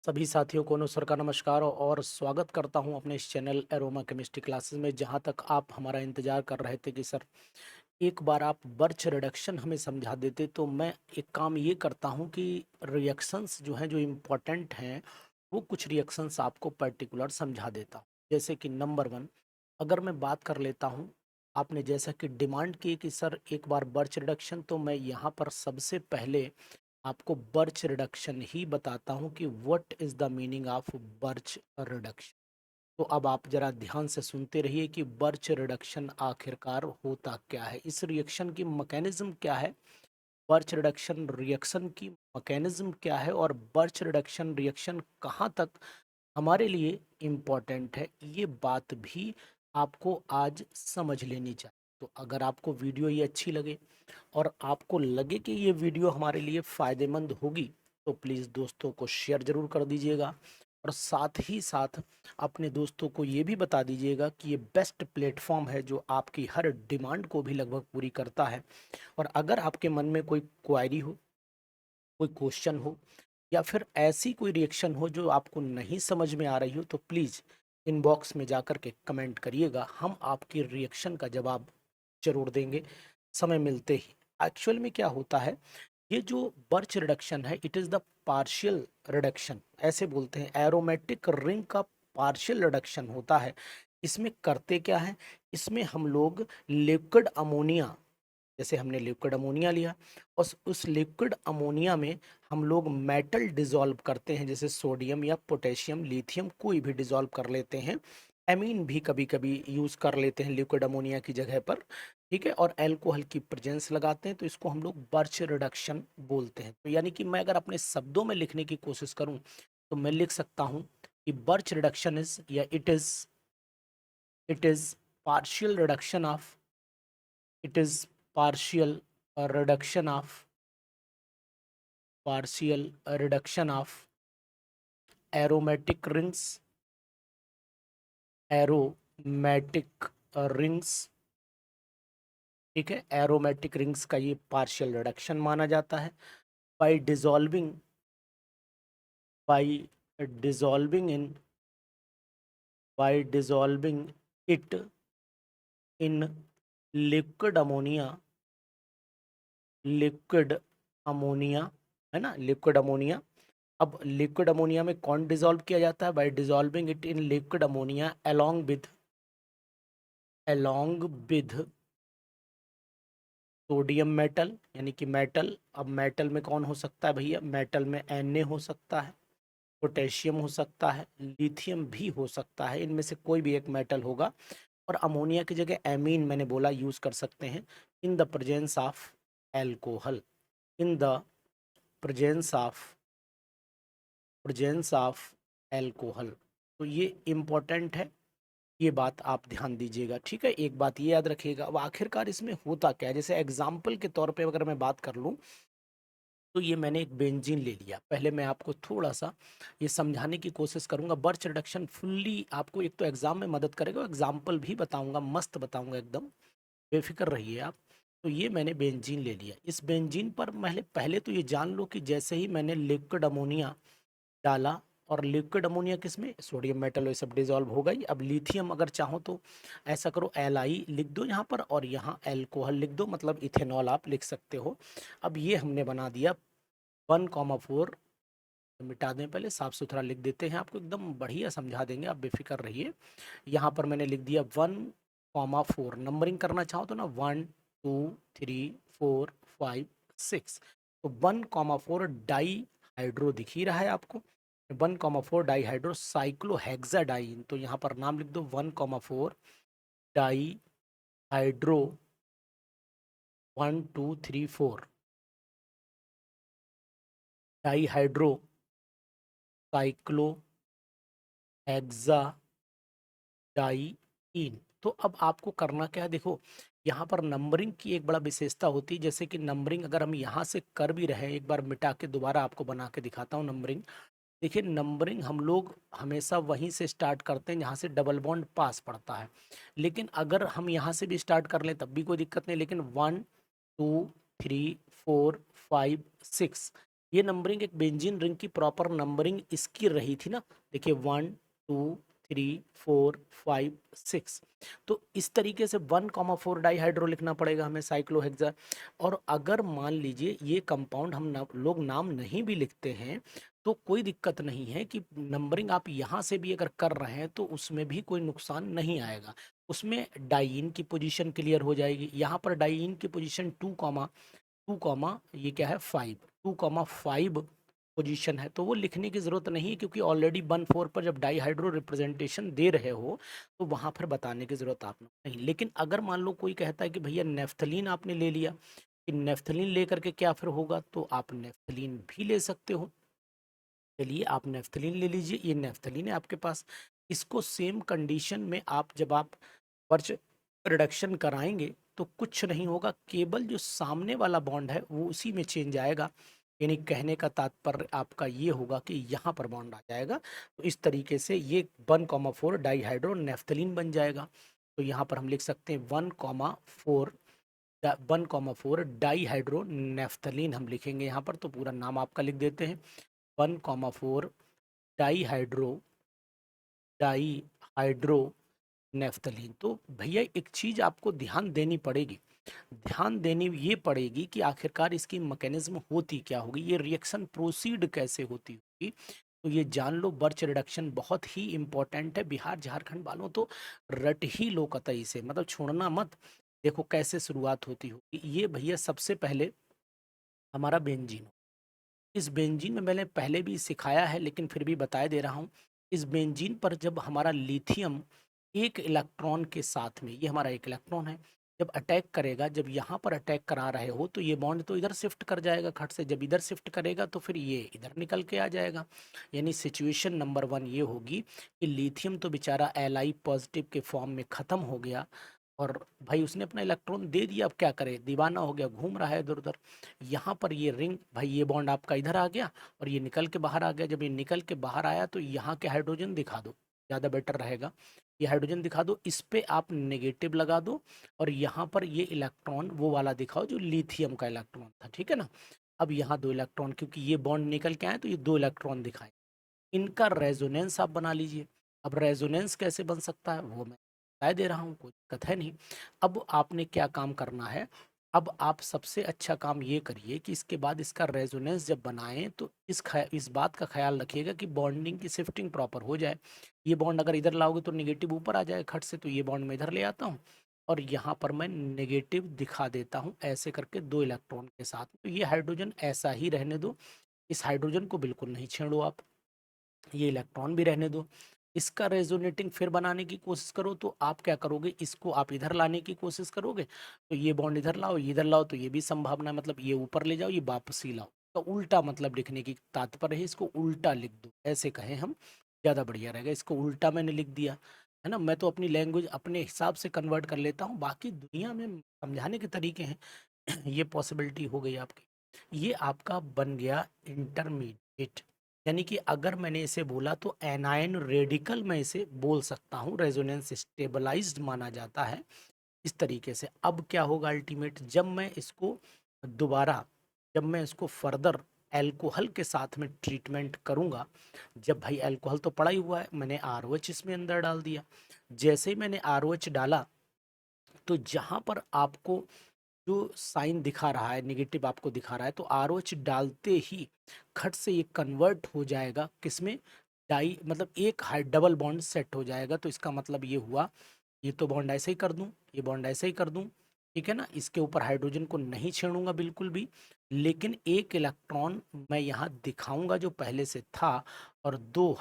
सभी साथियों को अनुसर का नमस्कार और स्वागत करता हूं अपने इस चैनल एरोमा केमिस्ट्री क्लासेस में। जहां तक आप हमारा इंतजार कर रहे थे कि सर एक बार आप बर्च रिडक्शन हमें समझा देते, तो मैं एक काम ये करता हूं कि रिएक्शंस जो हैं जो इम्पोर्टेंट हैं वो कुछ रिएक्शंस आपको पर्टिकुलर समझा देता हूं। जैसे कि नंबर वन, अगर मैं बात कर लेता हूं, आपने जैसा कि डिमांड की कि सर एक बार बर्च रिडक्शन, तो मैं यहाँ पर सबसे पहले आपको बर्च रिडक्शन ही बताता हूं कि what is the meaning of birch reduction. तो अब आप जरा ध्यान से सुनते रहिए कि बर्च रिडक्शन आखिरकार होता क्या है, इस रिएक्शन की मैकेनिज्म क्या है, बर्च रिडक्शन रिएक्शन की मैकेनिज्म क्या है, और बर्च रिडक्शन रिएक्शन कहाँ तक हमारे लिए इम्पोर्टेंट है, ये बात भी आपको आज समझ लेनी चाहिए। तो अगर आपको वीडियो ये अच्छी लगे और आपको लगे कि ये वीडियो हमारे लिए फ़ायदेमंद होगी, तो प्लीज़ दोस्तों को शेयर ज़रूर कर दीजिएगा और साथ ही साथ अपने दोस्तों को ये भी बता दीजिएगा कि ये बेस्ट प्लेटफॉर्म है जो आपकी हर डिमांड को भी लगभग पूरी करता है। और अगर आपके मन में कोई क्वायरी हो, कोई क्वेश्चन हो, या फिर ऐसी कोई रिएक्शन हो जो आपको नहीं समझ में आ रही हो, तो प्लीज़ इनबॉक्स में जाकर के कमेंट करिएगा, हम आपकी रिएक्शन का जवाब जरूर देंगे समय मिलते ही। एक्चुअल में क्या होता है, ये जो बर्च रिडक्शन है, it is the partial reduction, ऐसे बोलते हैं, एरोमेटिक रिंग का पार्शियल रिडक्शन होता है। इसमें करते क्या है, इसमें हम लोग लिक्विड अमोनिया, जैसे हमने लिक्विड अमोनिया लिया और उस लिक्विड अमोनिया में हम लोग मेटल डिसॉल्व करते हैं, जैसे सोडियम या पोटेशियम, लिथियम, कोई भी डिसॉल्व कर लेते हैं। एमीन भी कभी कभी यूज़ कर लेते हैं लिक्विड अमोनिया की जगह पर, ठीक है, और अल्कोहल की प्रेजेंस लगाते हैं, तो इसको हम लोग बर्च रिडक्शन बोलते हैं। तो यानी कि मैं अगर अपने शब्दों में लिखने की कोशिश करूं, तो मैं लिख सकता हूं कि बर्च रिडक्शन इज, या it is partial reduction of, it is partial reduction of, partial reduction of aromatic rings, aromatic rings, ठीक है, एरोमेटिक रिंग्स का ये पार्शियल रिडक्शन माना जाता है। Bye dissolving, bye dissolving in, bye dissolving it in liquid ammonia, liquid ammonia, है ना, liquid ammonia. अब लिक्विड अमोनिया में कौन डिसॉल्व किया जाता है, bye dissolving it in liquid ammonia along with sodium metal, यानी कि मेटल। अब मेटल में कौन हो सकता है भैया, मेटल में Na हो सकता है, पोटेशियम हो सकता है, लिथियम भी हो सकता है, इनमें से कोई भी एक मेटल होगा। और अमोनिया की जगह एमीन मैंने बोला यूज कर सकते हैं, in the presence of alcohol, in the presence of, presence of alcohol. तो ये इम्पोर्टेंट है, ये बात आप ध्यान दीजिएगा, ठीक है। एक बात ये याद रखिएगा। अब आखिरकार इसमें होता क्या है, जैसे एग्जाम्पल के तौर पे अगर मैं बात कर लूँ, तो ये मैंने एक बेंजीन ले लिया। पहले मैं आपको थोड़ा सा ये समझाने की कोशिश करूंगा। बर्च रिडक्शन फुल्ली आपको एक तो एग्जाम में मदद करेगा, एग्जाम्पल भी बताऊंगा, मस्त बताऊंगा एकदम, बेफिक्र रहिए आप। तो ये मैंने बेंजीन ले लिया। इस बेंजीन पर पहले पहले तो ये जान लो कि जैसे ही मैंने लिक्विड अमोनिया डाला, और लिक्विड अमोनिया किसमें, सोडियम मेटल, ये सब डिजॉल्व हो गई। अब लिथियम अगर चाहो तो ऐसा करो, Li लिख दो यहाँ पर और यहाँ एल्कोहल लिख दो, मतलब इथेनॉल आप लिख सकते हो। अब ये हमने बना दिया 1,4, मिटा दें, पहले साफ सुथरा लिख देते हैं, आपको एकदम बढ़िया समझा देंगे, आप बेफिक्र रहिए। यहाँ पर मैंने लिख दिया 1,4, नंबरिंग करना चाहो तो ना 1 2 3 4 5 6, तो 1,4 डाई हाइड्रो दिख ही रहा है आपको, 1,4 डाई हाइड्रो साइक्लोहेक्साडाइन, तो यहाँ पर नाम लिख दो 1,4 di hydro 1 2 3 4 di hydro cyclo hexadiene. तो अब आपको करना क्या है, देखो यहाँ पर नंबरिंग की एक बड़ा विशेषता होती है। जैसे कि नंबरिंग अगर हम यहाँ से कर भी रहे हैं, एक बार मिटा के दोबारा आपको बना के दिखाता हूँ नंबरिंग। देखिए नंबरिंग हम लोग हमेशा वहीं से स्टार्ट करते हैं जहाँ से डबल बॉन्ड पास पड़ता है, लेकिन अगर हम यहाँ से भी स्टार्ट कर लें तब भी कोई दिक्कत नहीं, लेकिन 1 2 3 4 5 6 ये नंबरिंग एक बेंजीन रिंग की प्रॉपर नंबरिंग इसकी रही थी ना। देखिए 1 2 3 4 5 6। तो इस तरीके से 1,4 डाईहाइड्रो लिखना पड़ेगा हमें साइक्लोहेक्सा। और अगर मान लीजिए ये कंपाउंड हम लोग नाम नहीं भी लिखते हैं तो कोई दिक्कत नहीं है कि नंबरिंग आप यहाँ से भी अगर कर रहे हैं तो उसमें भी कोई नुकसान नहीं आएगा। उसमें डाइइन की पोजीशन क्लियर हो जाएगी। यहाँ पर डाइइन की पोजीशन 2, ये क्या है 5, 2,5 पोजीशन है, तो वो लिखने की जरूरत नहीं है क्योंकि ऑलरेडी 1,4 पर जब डाईहाइड्रो रिप्रेजेंटेशन दे रहे हो तो वहां पर बताने की जरूरत आप नहीं। लेकिन अगर मान लो कोई कहता है कि भैया नेफ्थलीन आपने ले लिया, कि नेफ्थलीन लेकर के क्या फिर होगा, तो आप नेफ्थलीन भी ले सकते हो। चलिए आप नेफ्थलीन ले लीजिए, ये नेफ्थलीन है आपके पास। इसको सेम कंडीशन में आप जब आप पर्च रिडक्शन कराएंगे तो कुछ नहीं होगा, केवल जो सामने वाला बॉन्ड है वो उसी में चेंज आएगा। यानी कहने का तात्पर्य आपका ये होगा कि यहाँ पर बॉन्ड आ जाएगा। तो इस तरीके से ये 1,4 डाईहाइड्रो नेफ्थलीन बन जाएगा। तो यहाँ पर हम लिख सकते हैं 1,4 डाईहाइड्रो नेफ्थलीन हम लिखेंगे यहाँ पर। तो पूरा नाम आपका लिख देते हैं 1,4 डाईहाइड्रो डाईहाइड्रो नेफ्थलीन। तो भैया एक चीज आपको ध्यान देनी पड़ेगी, ध्यान देनी ये पड़ेगी कि आखिरकार इसकी मैकेनिज्म होती क्या होगी, ये रिएक्शन प्रोसीड कैसे होती होगी। तो ये जान लो, बर्च रिडक्शन बहुत ही इंपॉर्टेंट है। बिहार झारखंड वालों तो रट ही लो कतई से, मतलब छोड़ना मत। देखो कैसे शुरुआत होती होगी। ये भैया सबसे पहले हमारा बेंजीन, इस बेंजीन में मैंने पहले भी सिखाया है लेकिन फिर भी बताया दे रहा हूँ। इस बेंजीन पर जब हमारा लिथियम एक इलेक्ट्रॉन के साथ में, ये हमारा एक इलेक्ट्रॉन है, जब अटैक करेगा, जब यहाँ पर अटैक करा रहे हो तो ये बॉन्ड तो इधर शिफ्ट कर जाएगा खट से। जब इधर शिफ्ट करेगा तो फिर ये इधर निकल के आ जाएगा। यानी सिचुएशन नंबर 1 ये होगी कि लिथियम तो बेचारा Li पॉजिटिव के फॉर्म में ख़त्म हो गया और भाई उसने अपना इलेक्ट्रॉन दे दिया। अब क्या करे, दीवाना हो गया, घूम रहा है इधर उधर। यहाँ पर ये रिंग, भाई ये बॉन्ड आपका इधर आ गया और ये निकल के बाहर आ गया। जब ये निकल के बाहर आया तो यहाँ के हाइड्रोजन दिखा दो, ज़्यादा बेटर रहेगा। ये हाइड्रोजन दिखा दो, इस पे आप नेगेटिव लगा दो और यहाँ पर ये इलेक्ट्रॉन वो वाला दिखाओ जो लिथियम का इलेक्ट्रॉन था, ठीक है ना। अब यहाँ 2 इलेक्ट्रॉन, क्योंकि ये बॉन्ड निकल के आए तो ये 2 इलेक्ट्रॉन दिखाए। इनका रेजोनेंस आप बना लीजिए। अब रेजोनेंस कैसे बन सकता है वो मैं बता दे रहा हूँ, कोई दिक्कत है नहीं। अब आपने क्या काम करना है, अब आप सबसे अच्छा काम ये करिए कि इसके बाद इसका रेजोनेंस जब बनाएं तो इस बात का ख्याल रखिएगा कि बॉन्डिंग की शिफ्टिंग प्रॉपर हो जाए। ये बॉन्ड अगर इधर लाओगे तो निगेटिव ऊपर आ जाए खट से, तो ये बॉन्ड मैं इधर ले आता हूँ और यहाँ पर मैं नेगेटिव दिखा देता हूँ ऐसे करके 2 इलेक्ट्रॉन के साथ। तो ये हाइड्रोजन ऐसा ही रहने दो, इस हाइड्रोजन को बिल्कुल नहीं छेड़ो आप, ये इलेक्ट्रॉन भी रहने दो। इसका रेजोनेटिंग फिर बनाने की कोशिश करो तो आप क्या करोगे, इसको आप इधर लाने की कोशिश करोगे तो ये बॉन्ड इधर लाओ, ये इधर लाओ, तो ये भी संभावना है, मतलब ये ऊपर ले जाओ, ये वापस ही लाओ। तो उल्टा मतलब लिखने की तात्पर्य है, इसको उल्टा लिख दो, ऐसे कहें हम ज़्यादा बढ़िया रहेगा। इसको उल्टा मैंने लिख दिया है ना। मैं तो अपनी लैंग्वेज अपने हिसाब से कन्वर्ट कर लेता हूँ, बाकी दुनिया में समझाने के तरीके हैं। ये पॉसिबिलिटी हो गई आपकी। ये आपका बन गया इंटरमीडिएट। यानी कि अगर मैंने इसे बोला तो एनायन रेडिकल मैं इसे बोल सकता हूँ, रेजोनेंस स्टेबलाइज्ड माना जाता है इस तरीके से। अब क्या होगा अल्टीमेट, दोबारा जब मैं इसको फर्दर एल्कोहल के साथ में ट्रीटमेंट करूंगा, जब भाई एल्कोहल तो पड़ा ही हुआ है, मैंने ROH इसमें अंदर डाल दिया। जैसे ही मैंने ROH डाला तो जहां पर आपको जो साइन दिखा रहा है नेगेटिव आपको दिखा रहा है, तो ROH डालते ही खट से ये कन्वर्ट हो जाएगा किसमें, डाई, मतलब एक डबल बॉन्ड सेट हो जाएगा। तो इसका मतलब ये हुआ, ये तो बॉन्ड ऐसे ही कर दूं, ये बॉन्ड ऐसे ही कर दूं, ठीक है ना। इसके ऊपर हाइड्रोजन को नहीं छेड़ूंगा बिल्कुल भी, लेकिन एक इलेक्ट्रॉन मैं यहाँ दिखाऊंगा जो पहले से था, और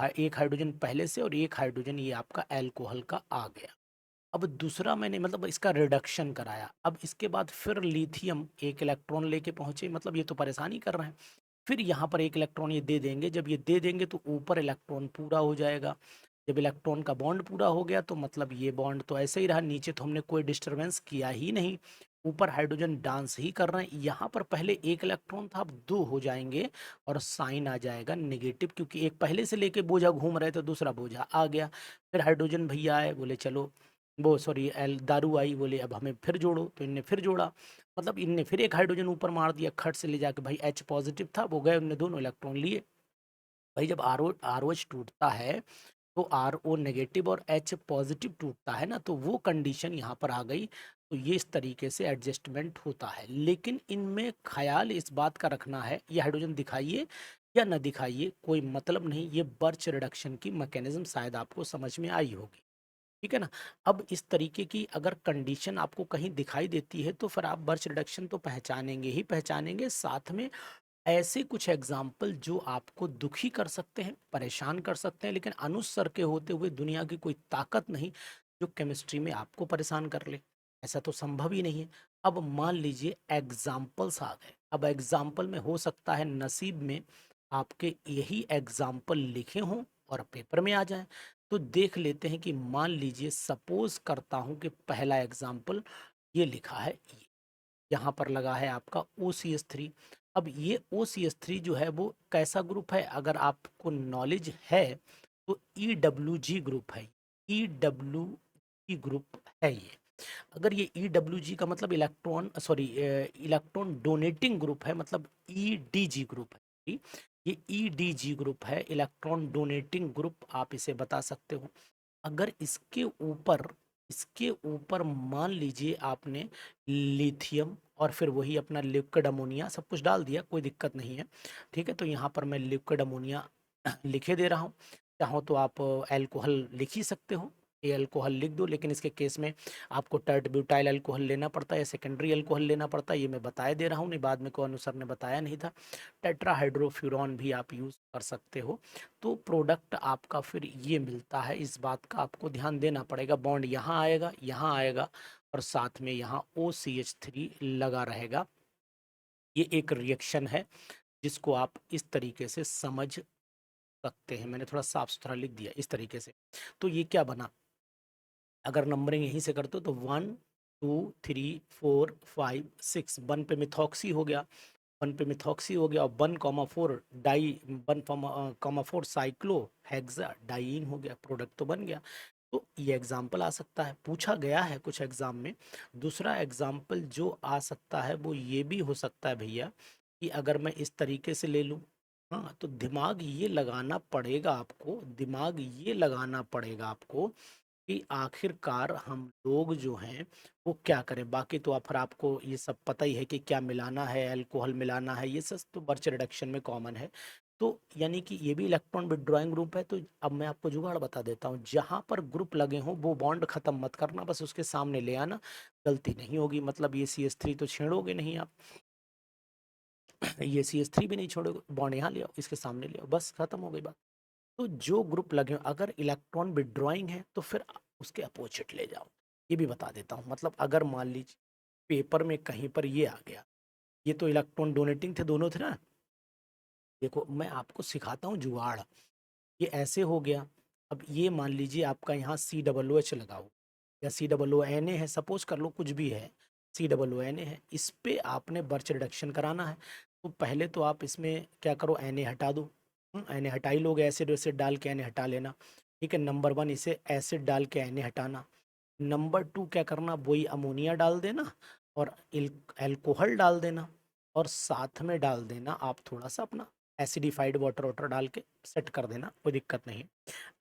एक हाइड्रोजन पहले से और एक हाइड्रोजन ये आपका एल्कोहल का आ गया। अब दूसरा मैंने मतलब इसका रिडक्शन कराया। अब इसके बाद फिर लिथियम एक इलेक्ट्रॉन लेके पहुंचे, मतलब ये तो परेशानी कर रहे हैं। फिर यहाँ पर एक इलेक्ट्रॉन ये दे देंगे, जब ये दे देंगे तो ऊपर इलेक्ट्रॉन पूरा हो जाएगा। जब इलेक्ट्रॉन का बॉन्ड पूरा हो गया तो मतलब ये बॉन्ड तो ऐसे ही रहा, नीचे तो हमने कोई डिस्टरबेंस किया ही नहीं, ऊपर हाइड्रोजन डांस ही कर रहे हैं। यहाँ पर पहले एक इलेक्ट्रॉन था, अब 2 हो जाएंगे और साइन आ जाएगा नेगेटिव, क्योंकि एक पहले से लेके बोझा घूम रहे थे, दूसरा बोझा आ गया। फिर हाइड्रोजन भैया आए, बोले चलो वो सॉरी एल दारू आई, बोले अब हमें फिर जोड़ो, तो इनने फिर जोड़ा, मतलब इनने फिर एक हाइड्रोजन ऊपर मार दिया, खट से ले जाके भाई एच पॉजिटिव था, वो गए, उनने दोनों इलेक्ट्रॉन लिए। भाई जब आर ओ एच टूटता है तो आर ओ नेगेटिव और एच पॉजिटिव टूटता है ना, तो वो कंडीशन यहाँ पर आ गई। तो ये इस तरीके से एडजस्टमेंट होता है, लेकिन इनमें ख्याल इस बात का रखना है, ये हाइड्रोजन दिखाइए या न दिखाइए कोई मतलब नहीं, ये बर्च रिडक्शन की मैकेनिज्म शायद आपको समझ में आई होगी। ठीक है ना। अब इस तरीके की अगर कंडीशन आपको कहीं दिखाई देती है तो फिर आप बर्च रिडक्शन तो पहचानेंगे ही पहचानेंगे, साथ में ऐसे कुछ एग्जाम्पल जो आपको दुखी कर सकते हैं, परेशान कर सकते हैं, लेकिन अनुस्वर के होते हुए दुनिया की कोई ताकत नहीं जो केमिस्ट्री में आपको परेशान कर ले, ऐसा तो संभव ही नहीं है। अब मान लीजिए एग्जाम्पल्स आ गए, अब एग्जाम्पल में हो सकता है नसीब में आपके यही एग्जाम्पल लिखे हों और पेपर में आ जाए। तो देख लेते हैं कि मान लीजिए सपोज करता हूं कि पहला एग्जाम्पल ये लिखा है, यहाँ पर लगा है आपका OCH3। अब ये OCH3 जो है वो कैसा ग्रुप है, अगर आपको नॉलेज है तो EWG ग्रुप है, EWG ग्रुप है ये। अगर ये EWG का मतलब electron sorry electron donating group है, मतलब EDG ग्रुप है, ठीक? ये EDG ग्रुप है, इलेक्ट्रॉन डोनेटिंग ग्रुप आप इसे बता सकते हो। अगर इसके ऊपर मान लीजिए आपने लिथियम और फिर वही अपना लिक्विड अमोनिया सब कुछ डाल दिया, कोई दिक्कत नहीं है। ठीक है, तो यहाँ पर मैं लिक्विड अमोनिया लिखे दे रहा हूँ, चाहो तो आप एल्कोहल लिख ही सकते हो, ये अल्कोहल लिख दो, लेकिन इसके केस में आपको टर्ट ब्यूटाइल अल्कोहल लेना पड़ता है या सेकेंडरी अल्कोहल लेना पड़ता है, ये मैं बताया दे रहा हूँ, नहीं बाद में को अनुसार ने बताया नहीं था। टेट्राहाइड्रोफ्यूरॉन भी आप यूज़ कर सकते हो। तो प्रोडक्ट आपका फिर ये मिलता है, इस बात का आपको ध्यान देना पड़ेगा, बॉन्ड यहाँ आएगा और साथ में यहाँ OCH3 लगा रहेगा। ये एक रिएक्शन है जिसको आप इस तरीके से समझ सकते हैं, मैंने थोड़ा साफ सुथरा लिख दिया इस तरीके से। तो ये क्या बना, अगर नंबरिंग यहीं से करते हो तो 1 2 3 4 5 6, 1 पे मिथॉक्सी हो गया, 1 पे मिथॉक्सी हो गया, और 1,4 डाई 1,4 साइक्लो हेक्सा डाइइन हो गया, प्रोडक्ट तो बन गया। तो ये एग्जाम्पल आ सकता है, पूछा गया है कुछ एग्जाम में। दूसरा एग्जाम्पल जो आ सकता है वो ये भी हो सकता है भैया, कि अगर मैं इस तरीके से ले लूँ, हाँ, तो दिमाग ये लगाना पड़ेगा आपको, दिमाग ये लगाना पड़ेगा आपको कि आखिरकार हम लोग जो हैं वो क्या करें। बाकी तो फिर आपको ये सब पता ही है कि क्या मिलाना है, अल्कोहल मिलाना है, ये सब तो बर्च रिडक्शन में कॉमन है। तो यानी कि ये भी इलेक्ट्रॉन विथड्रॉइंग ग्रुप है। तो अब मैं आपको जुगाड़ बता देता हूँ, जहाँ पर ग्रुप लगे हों वो बॉन्ड खत्म मत करना, बस उसके सामने ले आना, गलती नहीं होगी। मतलब ये CH3 तो छेड़ोगे नहीं आप, ये CH3 भी नहीं छोड़ोगे, बॉन्ड यहाँ ले आओ, इसके सामने ले आओ, बस खत्म हो गई बात। तो जो ग्रुप लगे हों, अगर इलेक्ट्रॉन विथड्रॉइंग है तो फिर उसके अपोजिट ले जाओ, ये भी बता देता हूँ। मतलब अगर मान लीजिए पेपर में कहीं पर ये आ गया, ये तो इलेक्ट्रॉन डोनेटिंग थे, दोनों थे ना, देखो मैं आपको सिखाता हूँ जुगाड़। ये ऐसे हो गया, अब ये मान लीजिए आपका यहाँ COOH लगाओ या COONA है, सपोज कर लो कुछ भी है, COONA है, इस पे आपने बर्च रिडक्शन कराना है। तो पहले तो आप इसमें क्या करो, Na हटा दो, Na हटा ही लोगे, एसिड वैसिड डाल के Na हटा लेना। ठीक है, नंबर 1 इसे एसिड डाल के Na हटाना। नंबर 2 क्या करना, वही अमोनिया डाल देना और एल्कोहल डाल देना, और साथ में डाल देना आप थोड़ा सा अपना एसिडिफाइड वाटर वाटर डाल के सेट कर देना, कोई दिक्कत नहीं।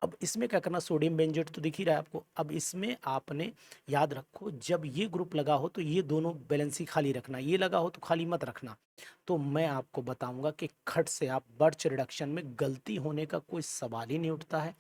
अब इसमें क्या करना, सोडियम बेंजोएट तो दिख ही रहा है आपको। अब इसमें आपने याद रखो, जब ये ग्रुप लगा हो तो ये दोनों बैलेंस ही खाली रखना, ये लगा हो तो खाली मत रखना। तो मैं आपको बताऊंगा कि खट से आप बर्च रिडक्शन में गलती होने का कोई सवाल ही नहीं उठता है।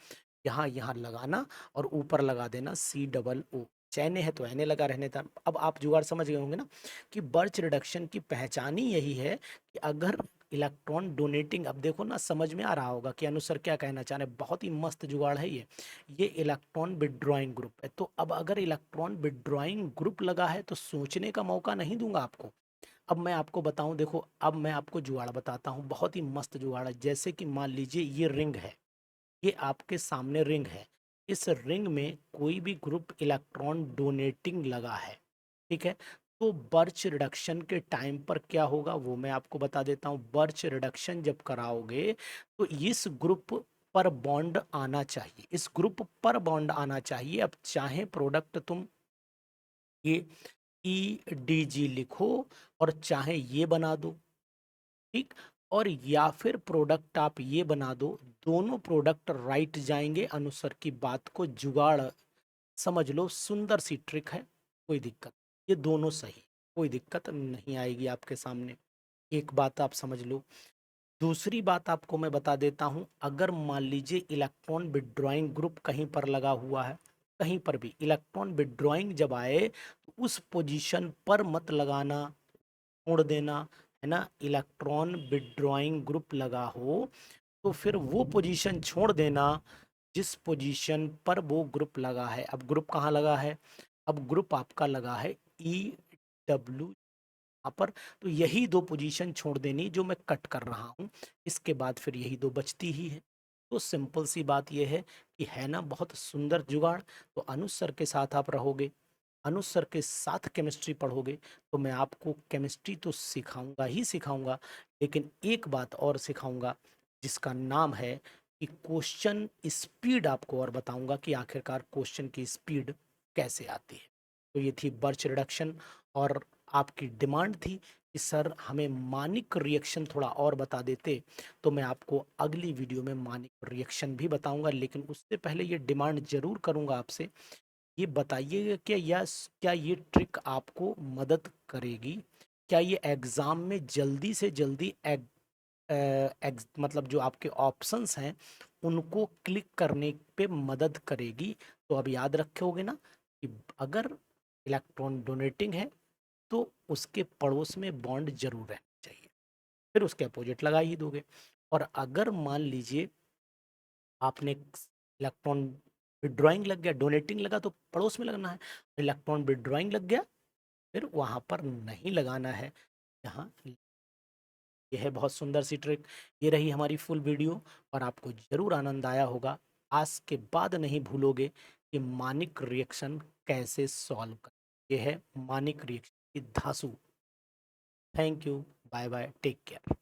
यहाँ यहाँ लगाना और ऊपर लगा देना COO, चैने है तो एने लगा रहने था। अब आप जुगाड़ समझ गए होंगे ना कि बर्च रिडक्शन की पहचान ही यही है कि अगर इलेक्ट्रॉन डोनेटिंग, अब देखो ना समझ में आ रहा होगा कि अनुसार क्या कहना चाह रहे हैं, बहुत ही मस्त जुगाड़ है ये इलेक्ट्रॉन विथड्रॉइंग ग्रुप है। तो अब अगर इलेक्ट्रॉन विथड्रॉइंग ग्रुप लगा है तो सोचने का मौका नहीं दूंगा आपको। अब मैं आपको बताऊं, देखो अब मैं आपको जुगाड़ बताता हूँ, बहुत ही मस्त जुगाड़ है। जैसे कि मान लीजिए ये रिंग है, ये आपके सामने रिंग है, इस रिंग में कोई भी ग्रुप इलेक्ट्रॉन डोनेटिंग लगा है, ठीक है। तो बर्च रिडक्शन के टाइम पर क्या होगा वो मैं आपको बता देता हूँ। बर्च रिडक्शन जब कराओगे तो इस ग्रुप पर बॉन्ड आना चाहिए, इस ग्रुप पर बॉन्ड आना चाहिए। अब चाहे प्रोडक्ट तुम ये EDG लिखो और चाहे ये बना दो, ठीक, और या फिर प्रोडक्ट आप ये बना दो, दोनों प्रोडक्ट राइट जाएंगे। अनुसर की बात को जुगाड़ समझ लो, सुंदर सी ट्रिक है, कोई दिक्कत, ये दोनों सही, कोई दिक्कत नहीं आएगी आपके सामने। एक बात आप समझ लो। दूसरी बात आपको मैं बता देता हूं, अगर मान लीजिए इलेक्ट्रॉन विड्रॉइंग ग्रुप कहीं पर लगा हुआ है, कहीं पर भी इलेक्ट्रॉन विड्रॉइंग जब आए तो उस पोजीशन पर मत लगाना, छोड़ देना, है ना। इलेक्ट्रॉन विड्रॉइंग ग्रुप लगा हो तो फिर वो पोजीशन छोड़ देना जिस पोजीशन पर वो ग्रुप लगा है। अब ग्रुप कहाँ लगा है? अब ग्रुप आपका लगा है EW यहाँ पर, तो यही दो पोजीशन छोड़ देनी जो मैं कट कर रहा हूँ, इसके बाद फिर यही दो बचती ही है। तो सिंपल सी बात यह है कि है ना बहुत सुंदर जुगाड़। तो अनुज सर के साथ आप रहोगे, अनुज सर के साथ केमिस्ट्री पढ़ोगे, तो मैं आपको केमिस्ट्री तो सिखाऊंगा ही सिखाऊंगा, लेकिन एक बात और सिखाऊंगा जिसका नाम है कि क्वेश्चन स्पीड आपको और बताऊंगा कि आखिरकार क्वेश्चन की स्पीड कैसे आती है। तो ये थी बर्च रिडक्शन, और आपकी डिमांड थी कि सर हमें मानिक रिएक्शन थोड़ा और बता देते, तो मैं आपको अगली वीडियो में मानिक रिएक्शन भी बताऊंगा। लेकिन उससे पहले ये डिमांड जरूर करूंगा आपसे, ये बताइएगा क्या क्या ये ट्रिक आपको मदद करेगी, क्या ये एग्जाम में जल्दी से जल्दी मतलब जो आपके ऑप्शंस हैं उनको क्लिक करने पे मदद करेगी? तो अब याद रखोगे ना कि अगर इलेक्ट्रॉन डोनेटिंग है तो उसके पड़ोस में बॉन्ड जरूर रहना चाहिए, फिर उसके अपोजिट लगा ही दोगे। और अगर मान लीजिए आपने इलेक्ट्रॉन विड्रॉइंग लग गया, डोनेटिंग लगा तो पड़ोस में लगना है, इलेक्ट्रॉन विड्रॉइंग लग गया फिर वहां पर नहीं लगाना है, यहाँ। यह है बहुत सुंदर सी ट्रिक। ये रही हमारी फुल वीडियो, और आपको जरूर आनंद आया होगा। आज के बाद नहीं भूलोगे कि मानिक रिएक्शन कैसे सॉल्व कर। यह है मानिक रिएक्शन की धांसू। Thank you, bye bye, take care.